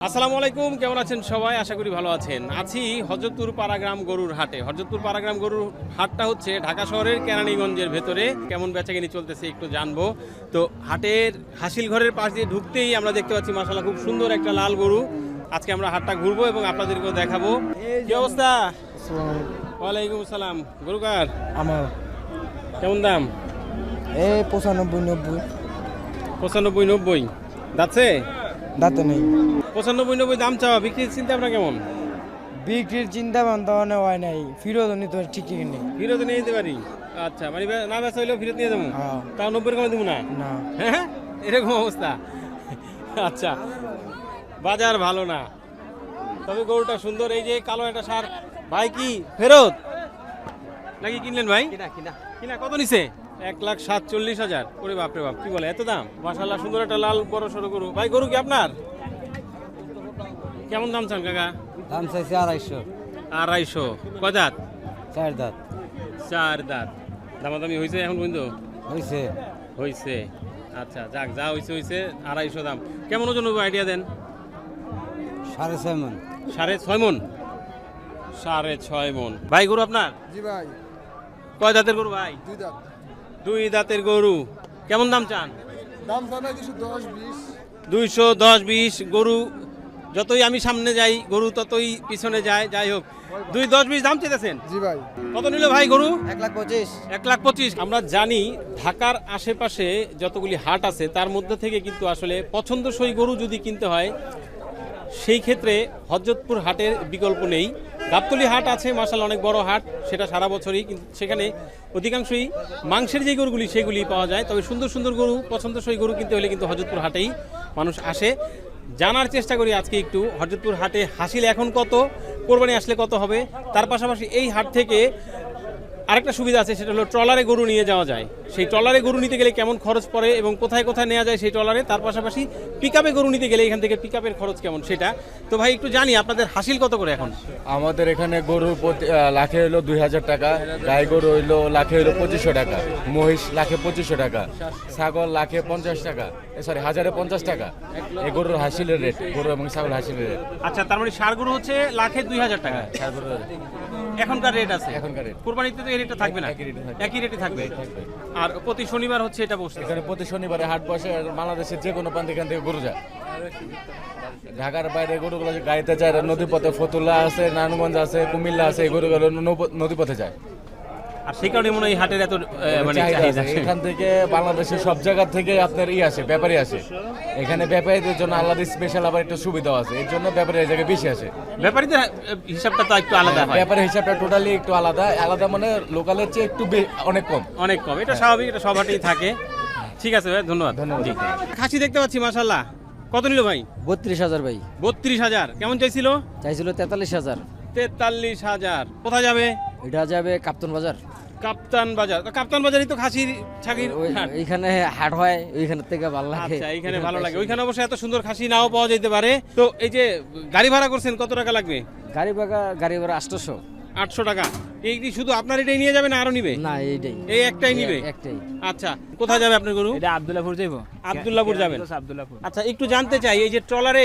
আসসালামু আলাইকুম, কেমন আছেন সবাই? আশা করি ভালো আছেন। আছি হযরতপুর পাড়াগ্রাম গরুর হাটে। হযরতপুর পাড়াগ্রাম গরুর হাটটা হচ্ছে ঢাকা শহরের কেরানীগঞ্জের ভেতরে। কেমন বেচাকেনি চলতেছে একটু জানবো। তো হাটের হাসিল ঘরের পাশ দিয়ে ঢুকতেই আমরা দেখতে পাচ্ছি মাশাআল্লাহ খুব সুন্দর একটা লাল গরু। আজকে আমরা হাটটা ঘুরবো এবং আপনাদেরকেও দেখাবো। কি অবস্থা? ওয়ালাইকুম আসসালাম। গরু কার? আমার কেমন দাম? 95-90 95-90 যাচ্ছে? দাঁতে নেই। 95-90 দাম চাওয়া, বিক্রির চিন্তা আপনার কেমন? বিক্রির চিন্তা ভাবনা মানে হয় নাই, ফিরত নিতে ঠিক নেই। ফিরত নিয়ে যেতে পারি। আচ্ছা, মানে না বেচা হইলেও ফিরত নিয়ে যাবো? হ্যাঁ। তাও 90 কমে দেবো না? না। হ্যাঁ, এরকম অবস্থা। আচ্ছা, বাজার ভালো না, তবে গরুটা সুন্দর। এই যে কালো একটা সার, ভাই কি ফেরত নাকি কিনলেন ভাই? কিনা কত নিছে? 1,47,000। ওরে বাপরে বাপ, কি বলে এত দাম? মাশাআল্লাহ, সুন্দর একটা লাল বড় সড়ো গরু। ভাই গরু কি আপনার? কেমন দাম চান কাকা? দাম চাইছে 250। 250। কয় দাঁত? 4 দাঁত 4 দাঁত। দামাদামি হয়েছে এখন পর্যন্ত? হয়েছে। হয়েছে। আচ্ছা, যাক, যা হয়েছে হয়েছে। 250 দাম। কেমন ওজন হবে আইডিয়া দেন? 6.5 মণ। 6.5 মণ। 6.5 মণ। ভাই গরু আপনার? জি ভাই। কয় দাঁতের গরু ভাই? 2 দাঁত। 2 দাঁতের গরু। কেমন দাম চান? দাম চাই 210-20। 210-20। গরু যতই আমি সামনে যাই গরু ততই পিছনে যায়। যাই হোক, 210-20 দাম চেয়েছেন? জি ভাই। কত নিল ভাই গরু? 1,25,000। 1,25,000। আমরা জানি ঢাকার আশেপাশে যতগুলি হাট আছে তার মধ্যে থেকে কিন্তু আসলে পছন্দসই গরু যদি কিনতে হয় সেই ক্ষেত্রে হযরতপুর হাটের বিকল্প নেই। গাবতলী হাট আছে মাশাআল্লাহ, অনেক বড় হাট, সেটা সারা বছরই, কিন্তু সেখানে অধিকাংশই মাংসের যে গরুগুলি সেগুলি পাওয়া যায়। তবে সুন্দর সুন্দর গরু, পছন্দসই গরু কিনতে হলে কিন্তু হযরতপুর হাটেই মানুষ আসে। জানার চেষ্টা করি আজকে একটু হযরতপুর হাটে হাসিল এখন কত, কোরবানি আসলে কত হবে। তার পাশাপাশি এই হাট থেকে আরেকটা সুবিধা আছে, সেটা হলো ট্রলারে গরু নিয়ে যাওয়া যায়। সেই ট্রলারে গরু নিতে গেলে কেমন খরচ পড়ে এবং কোথায় কোথায় নেওয়া যায় সেই ট্রলারে, তার পাশাপাশি পিকআপে গরু নিতে গেলে এখান থেকে পিকআপের খরচ কেমন সেটা। তো ভাই একটু জানি আপনাদের হাসিল কত করে এখন? আমাদের এখানে গরু লাখে হইলো 2,000 টাকা, গাই গরু হইলো লাখে হইলো 2,500 টাকা, মহিষ লাখে 2,500 টাকা, ছাগল লাখে 50 টাকা, সরি 1,050 টাকা। এই গরুর হাসিলের রেট, গরু এবং ছাগল হাসিলের রেট। আচ্ছা, তার মানে ষাঁড় গরু হচ্ছে লাখে 2,000 টাকা ষাঁড় গরুর এখনকার রেট আছে। এখনকার রেট কোরবানিতে তো এই রেটটা থাকবে না? একই রেটে থাকবে। আর প্রতি শনিবার হচ্ছে এটা বসছে এখানে প্রতি শনিবারে হাট বসে। আর বাংলাদেশের যে কোনো প্রান্ত এখান থেকে গরু যায়। ঢাকার বাইরে গরুগুলো গাড়িতে যায়, নদীপথে ফতুল্লা আছে, নারায়ণগঞ্জ আছে, কুমিল্লা আছে, এই গরুগুলো নদীপথে যায়। আর সেই কারণে মনে হয় এই হাটের এত মানে চাহিদা চাহিদা। আছে। এখান থেকে বাংলাদেশের সব জায়গা থেকে আপনার আসে, ব্যাপারী আসে এখানে। ব্যাপারীদের জন্য আলাদা স্পেশাল আবার একটু সুবিধা আছে, এর জন্য ব্যাপারী এই জায়গায় বেশি আসে। ব্যাপারীদের হিসাবটা তো একটু আলাদা হয়। ব্যাপারের হিসাবটা টোটালি একটু আলাদা মানে লোকালের চেয়ে একটু অনেক কম। অনেক কম, এটা স্বাভাবিক, এটা সব হাটেই থাকে। ঠিক আছে ভাই, ধন্যবাদ। জি। খাসি দেখতে পাচ্ছি মাশাআল্লাহ। কত নিল ভাই? 32,000 ভাই। 32,000। কেমন চাইছিল? চাইছিল 43,000। 43,000। কোথায় যাবে? এটা যাবে কাপ্তান বাজার। কাপ্তান বাজার। কাপ্তান বাজারই তো খাসির ছাগির হাট। এইখানে হাট হয়, ওইখান থেকে ভালো লাগে। আচ্ছা, এইখানে ভালো লাগে। ওইখানে অবশ্য এত সুন্দর খাসি নাও পাওয়া যেতে পারে। তো এই যে গাড়ি ভাড়া করছেন, কত টাকা লাগবে? গাড়ি ভাড়া 800। 800 টাকা। এই কি শুধু আপনার এটাই নিয়ে যাবে না আরো নিবে? না, এইটাই। এই একটাই নিবে? একটাই। আচ্ছা, কোথায় যাবে আপনার গরু? এটা আব্দুল্লাহপুর যাইবো। আব্দুল্লাহপুর যাবেন? আব্দুল্লাহপুর। আচ্ছা, একটু জানতে চাই এই যে ট্রলারে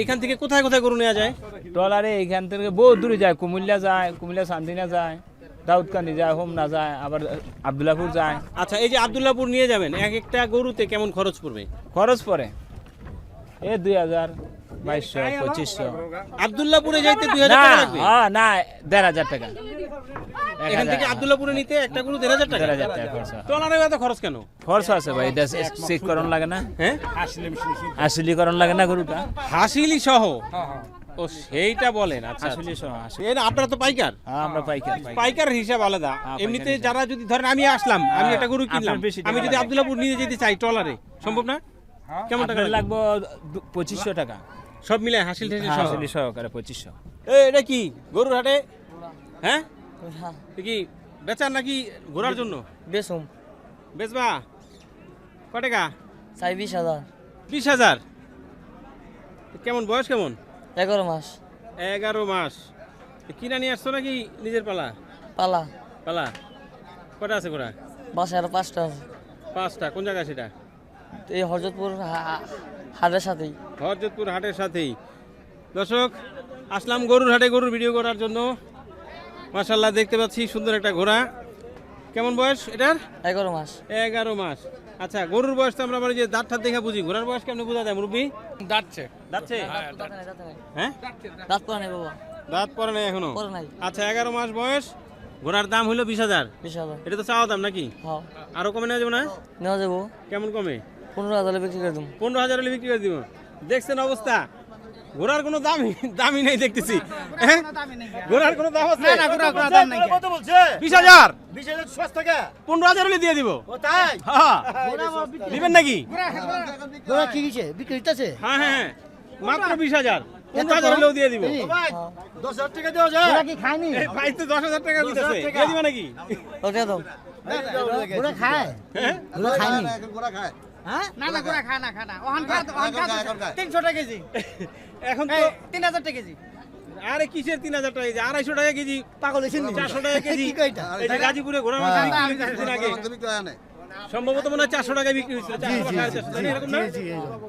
এখান থেকে কোথায় কোথায় গরু নেওয়া যায়? ট্রলারে এখান থেকে বহু দূরে যায়, কুমিল্লা যায়, কুমিল্লা সান্দিনা যায়, দাউদকান্দি যায়, হোমনা যায়, আবার আব্দুল্লাহপুর যায়। আচ্ছা, এই যে আব্দুল্লাহপুর নিয়ে যাবেন, এক একটা গরুতে কেমন খরচ পড়বে? খরচ পড়ে 2,000, 2,200, 2,500। আব্দুল্লাহপুরে যাইতে 2,000 টাকা লাগবে? না 1,500 টাকা। এখান থেকে আব্দুল্লাহপুরে নিতে একটা গরু 1,500 টাকা? 1,500 টাকা খরচ। ট্রলারে এত খরচ কেন? খরচ আছে ভাই, এটা চেককরণ লাগে না, হ্যাঁ, আসলিকরণ লাগে না গরুটা। হাসিলি সহ? ও, সেইটা বলেন। আচ্ছা, আসলি সহ আপনারা তো পাইকার? আমরা পাইকার। পাইকার হিসাব আলাদা। হ্যাঁ, এমনিতে পাইকার যারা যদি ধরেন আমি আসলাম, আমি একটা গরু কিনলাম, আপনার বেশি টাকা আমি যদি লাগে। আব্দুল্লাহপুর নিয়ে যেতে চাই ট্রলারে, সম্ভব না? কেমন টাকা আপনার লাগবে? লাগবে 2,500 টাকা। সব মিলে হাসিল ঠেসিল সহ? আসলি সহকারে 2,500। এটা কি গরুর হাটে? হ্যাঁ, এ কি বেচার নাকি ঘোরার জন্য? বেসম। বেচবা? কয় টাকা? চাই 20,000। 20,000। কেমন বয়স কেমন? 11 মাস। 11 মাস। কিনা নিয়ে আসছো নাকি নিজের পালা? পালা। পালা কটা আছে ঘোড়া? বাসায় আরো 5টা আছে। 5টা। কোন জায়গায় সেটা? এই হযরতপুর হাটের সাথেই। হযরতপুর হাটের সাথেই। দর্শক আসলাম গরুর হাটে গরুর ভিডিও করার জন্য। মাশাআল্লাহ দেখতে পাচ্ছি সুন্দর একটা ঘোড়া। কেমন বয়স এটার? 11 মাস। 11 মাস। আচ্ছা, গরুর বয়স তো আমরা যে দাঁত ঠাত দেখে বুঝি, ঘোড়ার বয়স কেমন বোঝা যায় মুরব্বী? দাঁতছে। হ্যাঁ, দাঁত পড়া নাই বাবা। দাঁত পরে নাই এখনো? পড়া নাই। আচ্ছা, 11 মাস বয়স, ঘোড়ার দাম হলো 20,000। 20,000। এটা তো চাওয়া দাম নাকি? হ্যাঁ। আরো কমে নেওয়া যাবে না? নেওয়া যাবো। কেমন কমে? 15,000 বিক্রি করে দেবো। 15,000 হলে বিক্রি করে দিব। দেখছেন অবস্থা, ঘোড়ার কোনো দামই নেই দেখতেছি। হ্যাঁ? ঘোড়ার কোনো দাম আছে? কত বলছে? 20,000। 20,000 সস্তা কে? 15,000 হলে দিয়ে দিব। ও তাই? হ্যাঁ, দিবেন নাকি? গোড়া কি দিছে? বিক্রি হইতাছে? হ্যাঁ হ্যাঁ হ্যাঁ, মাত্র 20,000। 15,000 হলেও দিয়ে দিব। ও ভাই 10,000 টাকা দেওয়া যায়? গোড়া কি খায়নি? এই ভাই তো 10,000 টাকা দিতেছে, দিয়ে দিবা নাকি? ওটা দাও। গোড়া খায়? হ্যাঁ, গোড়া খায়নি। গোড়া খায়। হ্যাঁ? না না গোড়া খায় না ওহান খায় 300 টাকা কেজি এখন তো 3000 টাকা কেজি আরে কিসের 3,000 টাকা কেজি? 250 টাকা কেজি, পাগল হইছেন নি? 400 টাকা কেজি। কি কইতা? এই যে গাজীপুরে ঘোড়ার মাংস বিক্রি হয়েছে কিছুদিন আগে, সম্ভবত মনে হয় 400 টাকায় বিক্রি হয়েছিল, 400 বা 450 টাকা, এরকম না?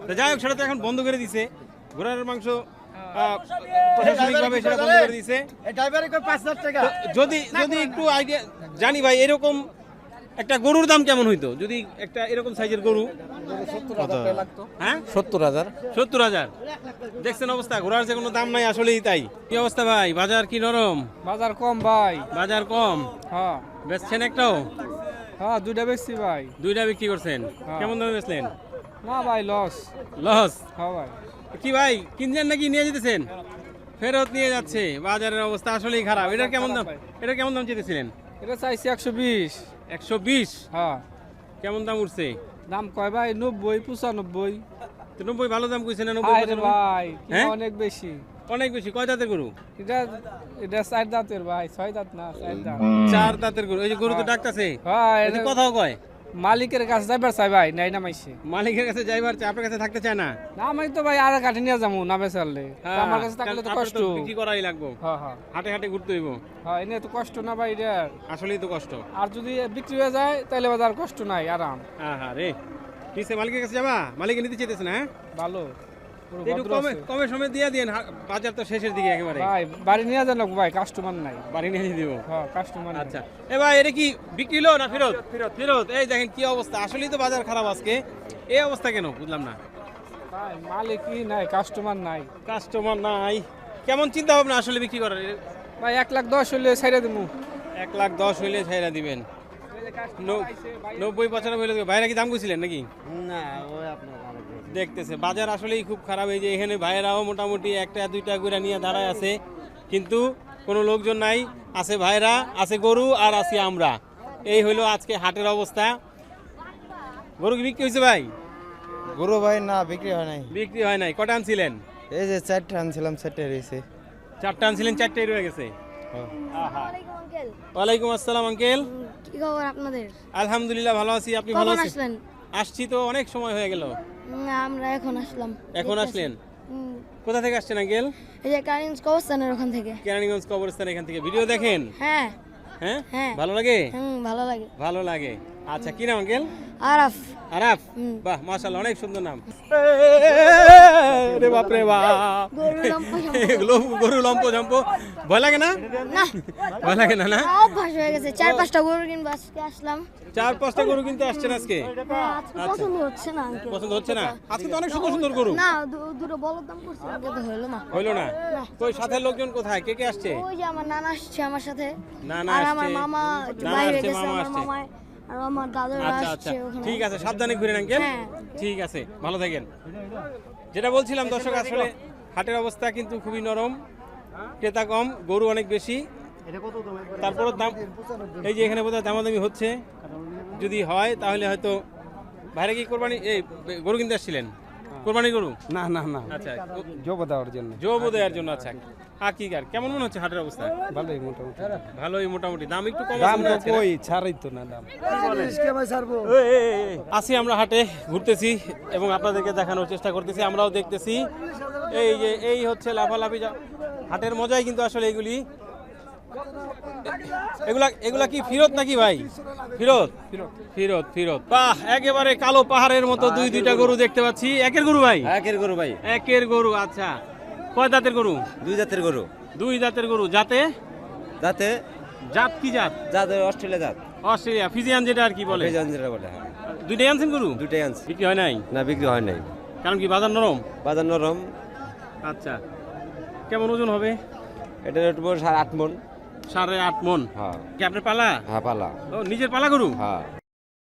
তো যাই হোক, সেটা তো এখন বন্ধ করে দিছে। ঘোড়ার মাংস প্রশাসনিকভাবে সেটা বন্ধ করে দিছে। এই ড্রাইভারে কই 5,000 টাকা? তো যদি একটু আইডিয়া জানি ভাই, এরকম একটা গরুর দাম কেমন হইতো যদি একটা এরকম সাইজের গরু? হ্যাঁ, 70,000। 70,000। দেখছেন অবস্থা, ঘোড়ার যে কোনো দাম নাই, আসলেই তাই। কি অবস্থা ভাই, বাজার কি নরম? বাজার কম ভাই বাজার কম, হ্যাঁ বেচছেন একটাও? হ্যাঁ দুইটা বেশি ভাই দুইটা বিক্রি করছেন, কেমন দামে বেচলেন? না ভাই লস লস? হ্যাঁ ভাই কি ভাই, কিনছেন নাকি নিয়ে যেতেছেন? ফেরত নিয়ে যাচ্ছে। বাজারের অবস্থা আসলেই খারাপ। এটার কেমন দাম, এটার কেমন দাম চেয়েছিলেন? এটা চাইছি 120। 120? হ্যাঁ কেমন দাম উঠছে? দাম কয় ভাই 90 95। তো 90 ভালো দাম কইছে না? 90 আরে ভাই হ্যাঁ? অনেক বেশি। অনেক বেশি। কয় দাঁতের গরু? এটা 4 দাঁতের ভাই, 6 দাঁত না 4 দাঁত। 4 দাঁতের গরু। এই যে গরু তো ডাকতাছে, হ্যাঁ এই যে কথাও কয়। মালিকের কাছে যাইবার চাই ভাই, নাই নামাইছে। মালিকের কাছে যাইবার চাই, আপনার কাছে থাকতে চায় না? না আমি তো ভাই আর কাঠি নিয়ে যাবো না বেচারলে, হ্যাঁ, আমার কাছে থাকলে তো কারণ আপনার কষ্ট। তো বিক্রি করাই লাগবে, হ্যাঁ হ্যাঁ হাটে হাটে ঘুরতে হইব। হ্যাঁ এনে তো কষ্ট না ভাই এটা। আসলেই তো কষ্ট। আর যদি বিক্রি হয়ে যায় তাহলে বাজার কষ্ট নাই, আরাম। হ্যাঁ রে, নিচে মালিকের কাছে যাবা? মালিকে নিতে চাইতেছে না? হ্যাঁ, ভালো পুরো একটু ভদ্র কমে আছে। কমে সময় দিয়ে দিন, বাজার তো শেষের দিকে একেবারে। ভাই বাড়ি নিয়ে যান ভাই, কাস্টমার নাই। বাড়ি নিয়ে দিব। হ্যাঁ কাস্টমার নাই। আচ্ছা, এ ভাই এটা কি বিক্রি হলো না ফেরত? ফেরত। এই দেখেন কি অবস্থা, আসলেই তো বাজার খারাপ আজকে। এই অবস্থা কেন বুঝলাম না। ভাই মালিকই নাই, কাস্টমার নাই। কাস্টমার নাই, কেমন চিন্তা ভাবনা আসলে বিক্রি করার? ভাই 1,10,000 হইলে ছেড়ে দেবো। 1,10,000 হইলে ছাইরা দিবেন। 90-95 হইলে দিবেন। ভাইরা কি দাম কইছিলেন নাকি? না ওই আপনার দেখতেছে বাজার আসলেই খুব খারাপ। এই যে এখানে ভাইরাও মোটামুটি একটা দুইটা করে নিয়ে দাঁড়ায় আছে, কিন্তু কোনো লোকজন নাই। আছে ভাইরা, আছে গরু, আর আছি আমরা। এই হইলো আজকে হাটের অবস্থা। গরু কি বিক্রি হয়েছে ভাই? গরু ভাই না বিক্রি হয় নাই। বিক্রি হয় নাই। কটা আনছিলেন? এই যে 4টা আনছিলাম, 4টা রয়েছে। 4টা আনছিলেন, 4টাই রয়ে গেছে। আহা। আঙ্কেল ওয়ালাইকুম আসসালাম আঙ্কেল। কি খবর আপনাদের? আলহামদুলিল্লাহ ভালো আছি, আপনি ভালো কখন আছেন? আসলেন? আসছি তো অনেক সময় হয়ে গেল। আমরা এখন আসলাম। এখন দেখতেছি। আসলেন? হুম, কোথা থেকে আসছেন আঙ্কেল? এই যে কারিঞ্জ কবরস্থানের ওখান থেকে। কেরানীগঞ্জ কবরস্থান, এখান থেকে ভিডিও দেখেন? হ্যাঁ হ্যাঁ, হ্যাঁ। ভালো লাগে? ভালো লাগে। ভালো লাগে। আচ্ছা, কি নাম আঙ্কেল? আরাফ। আরাফ? বাহ, মাশাআল্লাহ, অনেক সুন্দর নাম। রে বাপ রে বাপ, গরু লম্প গরু লম্প ঝম্প। ভয় লাগে না? না ভয় লাগে না? না, অভ্যাস হয়ে গেছে, 4-5টা গরু কিনবো আজকে আসলাম। 4-5টা গরু কিনতে আসছেন আজকে? আজকে পছন্দ হচ্ছে না আঙ্কেল। পছন্দ হচ্ছে না? আজকে তো অনেক সুন্দর সুন্দর গরু। না দুটো বলদ দাম করছে, কিন্তু হলো না। হইলো না? তো সাথে লোকজন কোথায়, কে কে আসছে? ওই যে আমার নানা আসছে আমার সাথে, নানা আর আমার আসছে। মামা একটু নানা বাইরে আসছে, গেছে, মামা আমার আসছে। মামায় আর আমার দাদারা আচ্ছা আচ্ছা, আসছে ওখানে। ঠিক আছে, সাবধানে ঘুরেন আঙ্কেল। হ্যাঁ। ঠিক আছে, ভালো থাকেন। যেটা বলছিলাম দর্শক, আসলে হাটের অবস্থা কিন্তু খুবই নরম, ক্রেতা কম, গরু অনেক বেশি। তারপর দাম, এই যে এখানে বোধহয় দামাদামি হচ্ছে। যদি হয় তাহলে হয়তো ভাইরা কি কোরবানি, এই গরু কিনতে আসছিলেন? কোরবানি গরু? না না না, আচ্ছা, জব দেওয়ার জন্য। জব দেওয়ার জন্য। আচ্ছা, হাকিকার কেমন মনে হচ্ছে হাটের অবস্থা? ভালোই মোটামুটি। ভালোই মোটামুটি, দাম একটু কম দাম মনে তো হচ্ছে না? কই ছাড়াই তো না দাম। আছি আমরা হাটে, ঘুরতেছি এবং আপনাদেরকে দেখানোর চেষ্টা করতেছি, আমরাও দেখতেছি। এই যে এই হচ্ছে লাফালাফি হাটের মজাই কিন্তু আসলে এগুলি। এগুলা কি ফিরত নাকি ভাই? ফিরত ফিরত ফিরত। বাহ, একেবারে কালো পাহাড়ের মতো দুইটা গরু দেখতে পাচ্ছি। একের গরু ভাই? একের গরু ভাই। একের গরু। আচ্ছা, কয় দাঁতের গরু? 2 জাতের গরু। 2 দাঁতের গরু। জাতে? যাতে জাত কি জাত? যাদের অস্ট্রেলিয়া জাত। অস্ট্রেলিয়া ফিজিয়ান যেটা আর কি বলে। ফিজিয়ান যেটা বলে, হ্যাঁ। দুইটাই আনছেন গরু? দুটাই আনছি। বিক্রি হয় নাই? না, বিক্রি হয় নাই। কারণ কি বাজার নরম? বাজার নরম। আচ্ছা, কেমন ওজন হবে? এটা একটু 8.5 মণ। 8.5 মণ। হ্যাঁ। কি আপনার পালা? হ্যাঁ, পালা। ও নিজের পালা গরু? হ্যাঁ।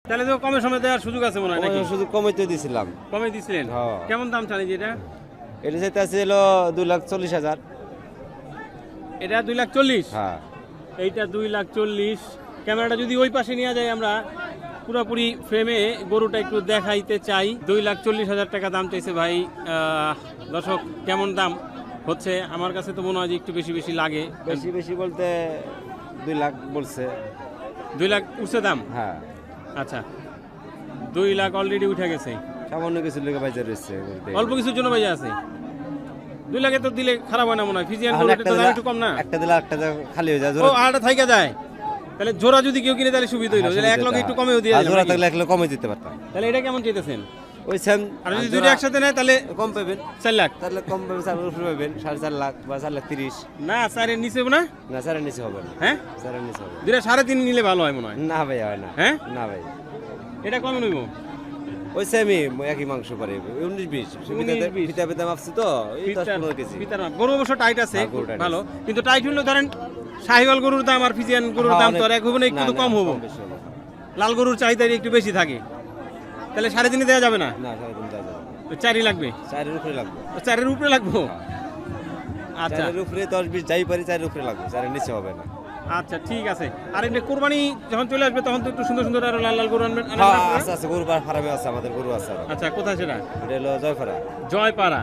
তাহলে তো কমে সময় দেওয়ার সুযোগ আছে মনে হয় নাকি? শুধু কমাইতে দিছিলাম। কমে দিছিলেন? হ্যাঁ। কেমন দাম চালি যেটা? এটা যেটা ছিল 2,40,000। এটা 2,40,000? হ্যাঁ। এইটা 2,40,000। ক্যামেরাটা যদি ওই পাশে নিয়ে যাই আমরা পুরোপুরি ফ্রেমে গরুটা একটু দেখাইতে চাই। 2,40,000 টাকা দাম চাইছে ভাই। দর্শক কেমন দাম হচ্ছে? আমার কাছে তো মনে হয় যে একটু বেশি বেশি লাগে। বেশি বেশি বলতে 2 লাখ বলছে। 2 লাখ উঠছে দাম? হ্যাঁ। আচ্ছা, 2 লাখ অলরেডি উঠে গেছে। সামান্য কিছু লোকে বাইজে রয়েছে। অল্প কিছুর জন্য বাইজে আছে। 2 লাখে তো দিলে খারাপ হয় না মনে হয়। ফিজিয়ান গরু একটা তো দাম একটু কম না? একটা দিলে একটা খালি হয়ে যায়। ও আড়টা থাইকা যায়। তাহলে জোড়া যদি কেউ কিনে তাহলে সুবিধা হইলো। তাহলে 1 লাখ একটু কমেও দিয়ে দিলাম। জোড়া থাকলে 1 লাখ কমে দিতে পারতাম। তাহলে এটা কেমন চাইতেছেন? ওই সেম। আর যদি দুইটা একসাথে নেয় তাহলে কম পাবেন। 4 লাখ। তাহলে কম পাবেন, 4 উপরে পাবেন। 4.5 লাখ বা 4,30,000। না, 4 নিচে না? না, 4 নিচে হবে না। হ্যাঁ, 4 নিচে হবে। দুইটা 3.5 নিলে ভালো হয় মনে হয়। না ভাই, হয় না। হ্যাঁ, না ভাই, এটা কমে নইব। ওই সেমই একই মাংস পারে। 19-20 19-20 ফিতা ফিতা মাপছি তো, এই 10-15 কেজি। গরু অবশ্য টাইট আছে, হ্যাঁ, গরু tight ভালো। আছে। কিন্তু টাইট হইলো ধরেন শাহিওয়াল গরুর দাম আর ফিজিয়ান গরুর দাম তো আর এক হবে না, একটু না, তো কম না, হবো। বেশি হবে। লাল গরুর চাহিদা একটু বেশি থাকে। তাহলে 3.5 দেওয়া যাবে না? না, 3.5 দেওয়া যাবে না। 4ই লাগবে। 4-এর উপরে লাগবে। 4-এর উপরে লাগবো? আচ্ছা 4-এর উপরে 10-20 যাই পারি, 4-এর উপরে লাগবে। 4-এর নিচে হবে না। আচ্ছা, ঠিক আছে। আর এমনি কোরবানি যখন চলে আসবে তখন তো একটু সুন্দর সুন্দর আরো লাল লাল গরু আনবেন? হ্যাঁ, আছে আছে, গরু ফার্মে আছে, আমাদের গরু আছে। আচ্ছা, কোথায় সেটা? এটা হলো জয়পাড়া। জয়পাড়া।